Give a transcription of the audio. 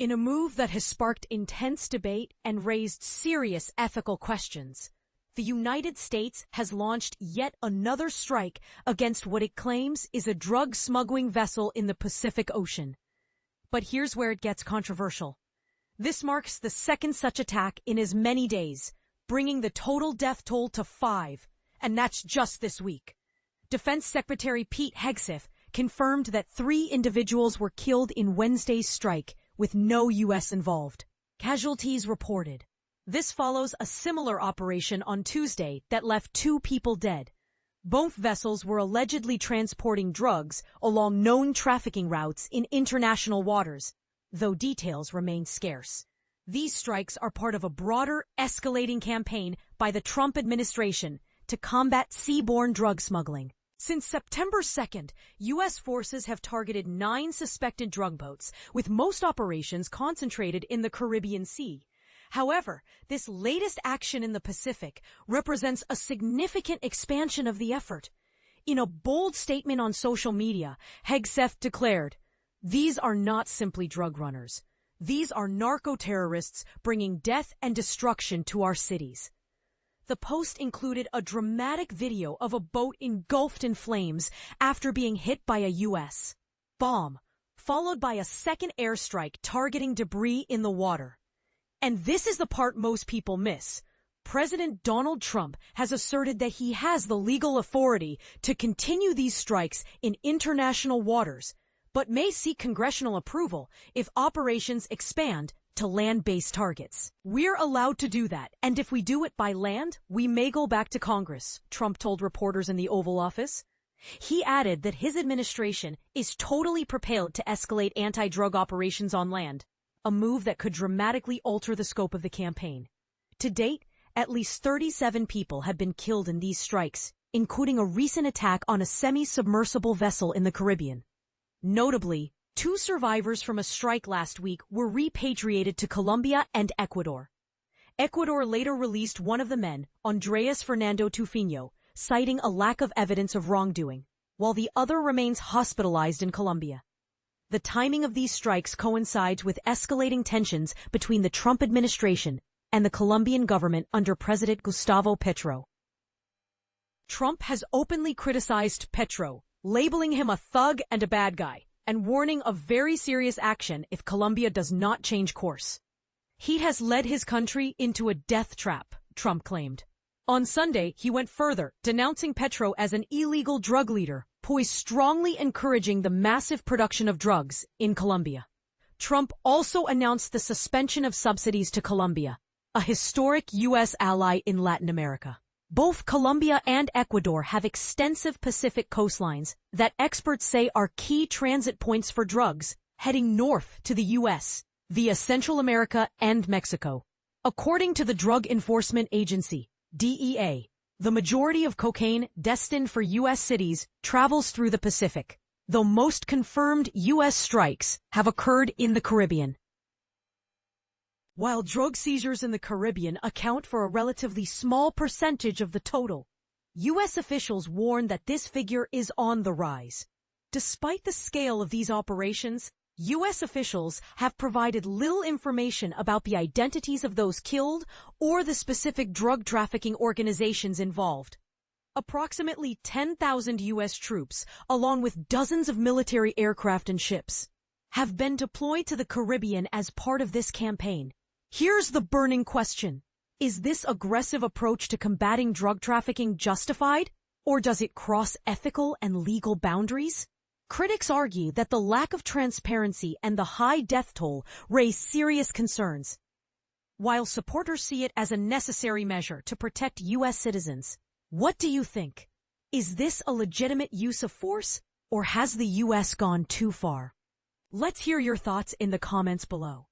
In a move that has sparked intense debate and raised serious ethical questions, the United States has launched yet another strike against what it claims is a drug smuggling vessel in the Pacific Ocean. But here's where it gets controversial. This marks the second such attack in as many days, bringing the total death toll to 5, and that's just this week. Defense Secretary Pete Hegseth confirmed that 3 individuals were killed in Wednesday's strike, with no U.S. involved. Casualties reported. This follows a similar operation on Tuesday that left 2 people dead. Both vessels were allegedly transporting drugs along known trafficking routes in international waters, though details remain scarce. These strikes are part of a broader, escalating campaign by the Trump administration to combat seaborne drug smuggling. Since September 2nd, U.S. forces have targeted 9 suspected drug boats, with most operations concentrated in the Caribbean Sea. However, this latest action in the Pacific represents a significant expansion of the effort. In a bold statement on social media, Hegseth declared, "These are not simply drug runners. These are narco-terrorists bringing death and destruction to our cities." The post included a dramatic video of a boat engulfed in flames after being hit by a U.S. bomb, followed by a second airstrike targeting debris in the water. And this is the part most people miss. President Donald Trump has asserted that he has the legal authority to continue these strikes in international waters, but may seek congressional approval if operations expand to land-based targets. "We're allowed to do that, and if we do it by land, we may go back to Congress," Trump told reporters in the Oval Office. He added that his administration is totally prepared to escalate anti-drug operations on land, a move that could dramatically alter the scope of the campaign. To date, at least 37 people have been killed in these strikes, including a recent attack on a semi-submersible vessel in the Caribbean. Notably, 2 survivors from a strike last week were repatriated to Colombia and Ecuador. Ecuador later released one of the men, Andres Fernando Tufino, citing a lack of evidence of wrongdoing, while the other remains hospitalized in Colombia. The timing of these strikes coincides with escalating tensions between the Trump administration and the Colombian government under President Gustavo Petro. Trump has openly criticized Petro, labeling him a thug and a bad guy, and warning of very serious action if Colombia does not change course. He has led his country into a death trap, Trump claimed. On Sunday, he went further, denouncing Petro as an illegal drug leader who is strongly encouraging the massive production of drugs in Colombia. Trump also announced the suspension of subsidies to Colombia, a historic U.S. ally in Latin America. Both Colombia and Ecuador have extensive Pacific coastlines that experts say are key transit points for drugs heading north to the U.S. via Central America and Mexico. According to the Drug Enforcement Agency, DEA, the majority of cocaine destined for U.S. cities travels through the Pacific, though most confirmed U.S. strikes have occurred in the Caribbean. While drug seizures in the Caribbean account for a relatively small percentage of the total, U.S. officials warn that this figure is on the rise. Despite the scale of these operations, U.S. officials have provided little information about the identities of those killed or the specific drug trafficking organizations involved. Approximately 10,000 U.S. troops, along with dozens of military aircraft and ships, have been deployed to the Caribbean as part of this campaign. Here's the burning question. Is this aggressive approach to combating drug trafficking justified, or does it cross ethical and legal boundaries? Critics argue that the lack of transparency and the high death toll raise serious concerns, while supporters see it as a necessary measure to protect U.S. citizens. What do you think? Is this a legitimate use of force, or has the U.S. gone too far? Let's hear your thoughts in the comments below.